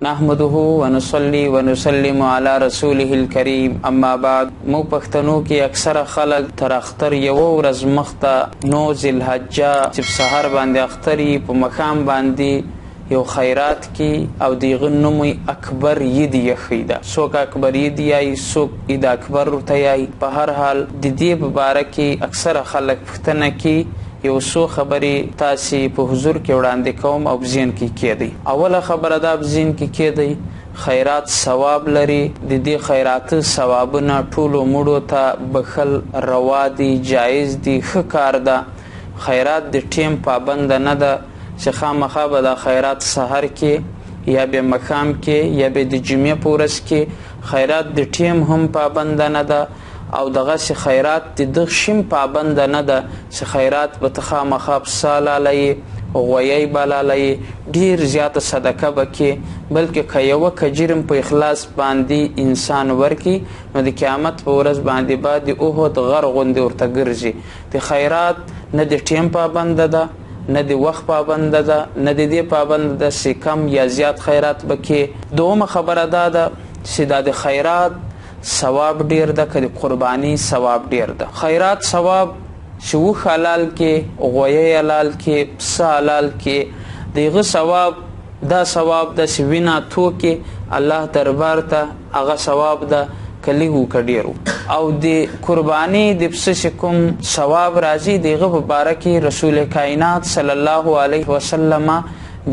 نحمده ونصلي ونسلم على رسوله الكريم اما بعد. مو پښتنو کې اکثره خلک تر اختر یو ورځ مخته 9 ذوالحجه چې په سحر باندې اختري په مقام باندې یو خیرات کې او دیغه نوم اکبر عید یخیدا څوک اکبر عید یای څوک عید اکبر ورته یای. په هر حال د دې مبارکي اکثره خلک پښتنه کې یو څو خبرې تاسې په حضور کې وړاندې کوم او بزین کې کېدی. اوله خبره دا بزین کې کېدی خیرات ثواب لري. د دې خیرات ثوابونه ټولو مړو ته بخل روا دي، جایز دي، ښه کار ده. خیرات د ټیم پابند نه ده چې خامخا به دا خیرات سحر کې یا به مقام کې یا به د جمعې په ورځ کې خیرات د ټیم هم پابند نه ده او دغه سی خیرات د دغشم پابند نه ده چې خیرات به ته خامخا پسالالی غویی بالالی ډیر زیاته صدقه بکې بلکې که یوه کجرم په اخلاص باندې انسان ورکی نو د قیامت په ورځ باندې با د احد غر غوندې ورته ګرځي. د خیرات نه د ټیم پابند ده نه د وخت پابند ده نه د دې پابند ده چې کم یا زیات خیرات بکې. دومه خبره دا ده چې دا د خیرات ثواب ډیر ده که د قربانی ثواب ډیر ده. خیرات ثواب چې وښ حلال کې غویی حلال کې پسه حلال کې دغه ثواب دا ثواب ده چې وینه توکې الله دربار ته هغه ثواب ده که لږ و که ډیر او د قربانی د پسه چې کوم ثواب راځي دغه په باره کې رسول کائنات صلی الله علیه وسلم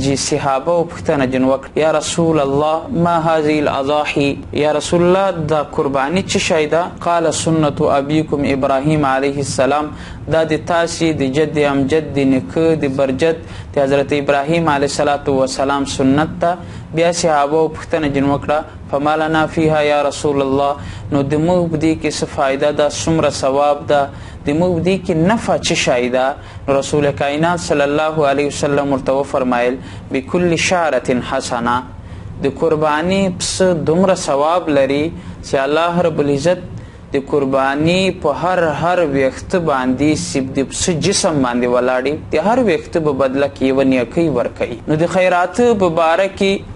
جی صحابه و پختنه جن وکړه یا رسول الله ما هذه الاضاحی، یا رسول الله دا قربانی چه شایده؟ قال سنت ابیکم ابراهیم علیه السلام، دا د تاسی د جد امجد د نکه د برجد د حضرت ابراهیم علیه السلام سنت تا. بیا صحابه و پختنه جن وکړه فما لنا فیها یا رسول الله، نو د موږ بدی کې څه فایده ده، څومره ثواب ده، د موږ بدی کې نفع چه شایده؟ رسول کائنات صلی الله علیه وسلم ورته فرمایل بكل شعرة حسنه، د قربانی پس دومره ثواب لري چې الله رب العزت د قربانی په هر وخت باندې سب د پس جسم باندې ولاړي د هر وخت په بدله کې یو نیکی ورکوي. نو د خیرات په باره کې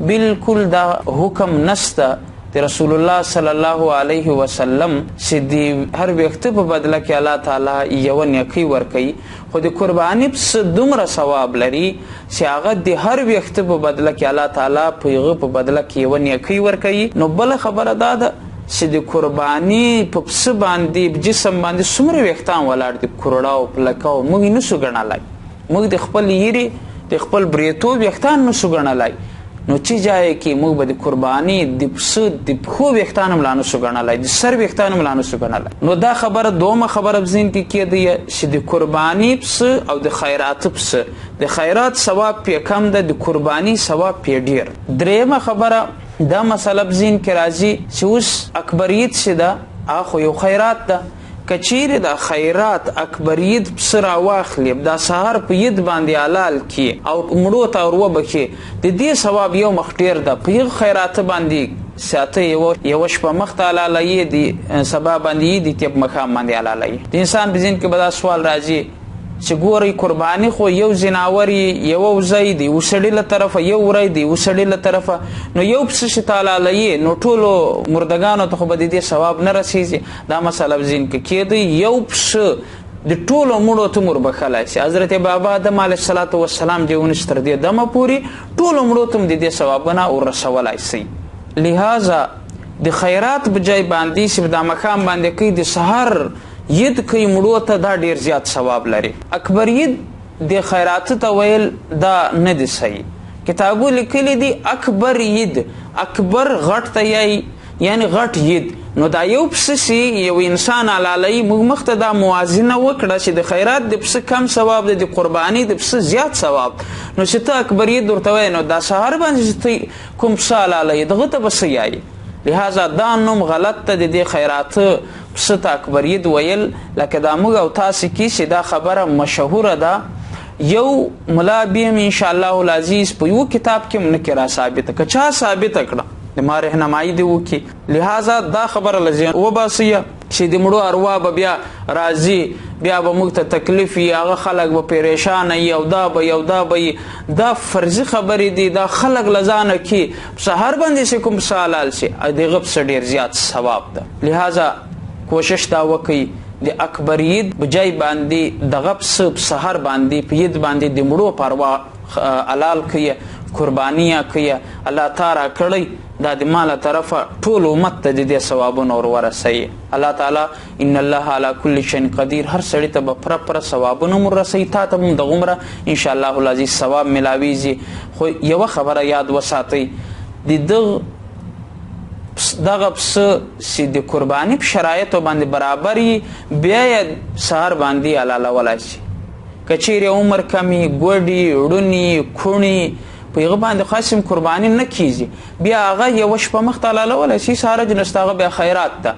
بالکل دا حکم نسته د رسول الله صلی الله علیه وسلم چې د هر وخت په بدله کې الله تعالی یو نیکی ورکوي، خو د قربانی پس دومره ثواب لري چې هغه د هر وخت په بدله کې الله تعالی په هغه په بدله کې یو نیکی ورکوي. نو بله خبره دا ده چې د قربانی په پس باندې جسم باندې څومره وختان ولاړ دي کروړه او پلکه موږ یې نسو ګڼلی، موږ د خپل یېرې د خپل بریتوب وختان نسو ګڼلی. نو چې ځای کې موږ به د قربانی د پسه د پښو ویښتان هم لا نسو ګڼلی، د سر ویښتان هم لا نسو ګڼلی. نو دا خبره دومه خبره په ذهن کې کېده چې د قربانی پسه او د خیرات پسه د خیرات ثواب پې کم ده، د قربانی ثواب پې ډیر. درېیمه خبره دا مسله په ذهن کې راځي چې اوس اکبریت چې ده هغه خو یو خیرات ده. کچیر دا خیرات اکبریت پسه راواخلي دا سهار په عید باندې حلال کړي او مړو ته ور وبخي د دې ثواب یو مخ ډیر ده. په هغه خیرات باندې ساته یو شپه مخته حلالوي د سبا باندې د تیب مقام باندې حلالوي. د انسان په ذهن کې به دا سوال راځي چې ګورئ قربانی خو یو زناور یو وزی دی وسړي له طرفه یو وری دی وسړي له طرفه، نو یو پسه چې تعالی نو ټولو مردگانو ته خو به د دې ثواب نه رسیږي. دا مسله په ذهن کې کېدی یو پسه د ټولو مړو ته مور بخلی شي. حضرت بابا آدم علیه السلام چې ونیس تر دې دمه پورې ټولو مړو ته هم د دې ثوابونه ورسولی شي. لہذا د خیرات بجای باندې چې دا مقام باندې کوي د سحر عید کوي مړو ته دا ډیر زیات ثواب لري. اکبر عید د خیرات ته ویل دا نه دی صحیح. کتابو لیکلی دی اکبر عید، اکبر غټ ته یعنی غټ عید. نو دا یو پسه چې یو انسان حلالوي موږ مخته دا موازنه وکړه چې د خیرات د پسه کم ثواب دی، د قربانی د پسه زیات ثواب. نو چې ته اکبر عید ورته وایې نو دا سهار باندې چې ته کوم پسه حلالوي دغه ته به څه یایي. لہذا دا نوم غلط ته د دې خیرات پسه ته اکبر عید ویل. لکه دا موږ او تاسې کې چې دا خبره مشهوره ده. یو ملا بیم انشاءالله العزیز په یو کتاب کې هم نه کې را ثابته که چا ثابته کړه د ما رهنمایي دې وکړي. لہذا دا خبره له ذهن وباسئ. چې د مړو اروا به بیا راځي، بیا به موږ ته تکلیف وي، هغه خلک به پریشانه وي او دا به دا فرضي خبرې دي، دا خلک له ځانه کي سهار باندې چې کوم څه حلال شي دغه پسې ډېر زیات ثواب ده. لہذا کوشش دا وکړئ د اکبر عید په جای باندې دغه پسه په سهار باندې په عید باندې د مړو په اروا حلال کړئ، قربانیه کړئ. الله تعالی کړی دا د ماله طرفه ټول امت ته د دې ثوابونه ورسوي. الله تعالی ان الله علی کل شیء قدیر، هر سړي ته به پوره ثوابونه ورسوي، تا ته هم دغومره انشاءالله العزیز ثواب ملاویږي. خو یوه خبره یاد وساتئ، دغه پسه چې د قرباني په شرایطو باندې برابر وي بیا یې سهار باندې حلالولی شي. که چیرې عمر کمي، ګوډي، ړوني، کوڼي په هغه باندې خاص هم قرباني نه کیږي، بیا هغه یوه شپه مخته حلالولی شي، سهار جنست هغه بیا خیرات ده.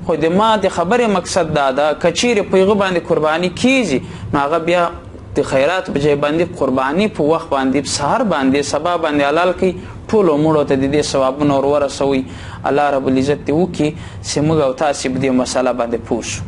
خو د ما د خبرې مقصد دا ده که چیرې په هغه باندې قرباني کیږي نو هغه بیا د خیرات په ځای باندې قرباني په وخت باندې په سهار باندې سبا باندې حلال کړي، ټولو مړو ته د دې ثوابونه ورسوي. الله رب العزت دې وکړي چې موږ او تاسې په دې مسله باندې پوه شو.